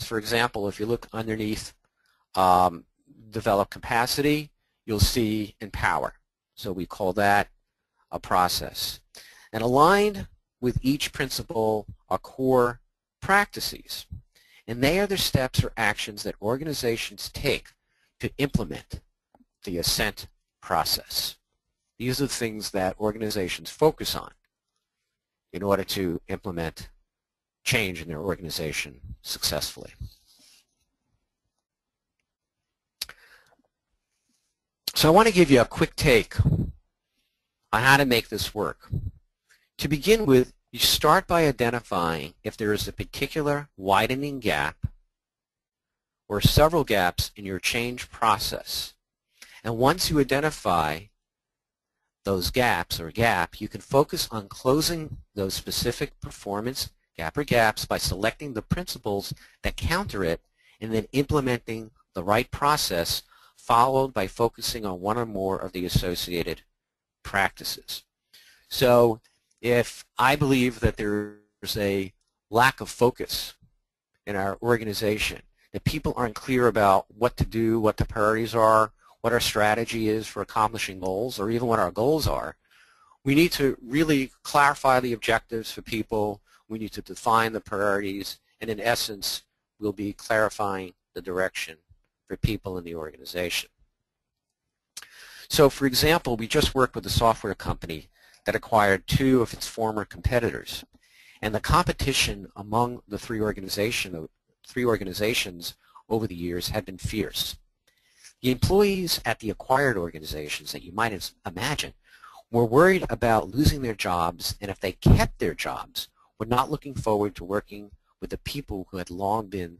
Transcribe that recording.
for example, if you look underneath develop capacity, you'll see empower. So we call that a process. And aligned with each principle are core practices. And they are the steps or actions that organizations take to implement the ascent process. These are the things that organizations focus on in order to implement change in their organization successfully. So I want to give you a quick take on how to make this work. To begin with, you start by identifying if there is a particular widening gap or several gaps in your change process. And once you identify those gaps or gap, you can focus on closing those specific performance gap or gaps by selecting the principles that counter it and then implementing the right process, followed by focusing on one or more of the associated practices. So if I believe that there's a lack of focus in our organization, that people aren't clear about what to do, what the priorities are, what our strategy is for accomplishing goals, or even what our goals are, we need to really clarify the objectives for people. We need to define the priorities, and in essence, we'll be clarifying the direction for people in the organization. So, for example, we just worked with a software company that acquired 2 of its former competitors, and the competition among the three organizations over the years had been fierce. The employees at the acquired organizations that you might imagine were worried about losing their jobs, and if they kept their jobs, were not looking forward to working with the people who had long been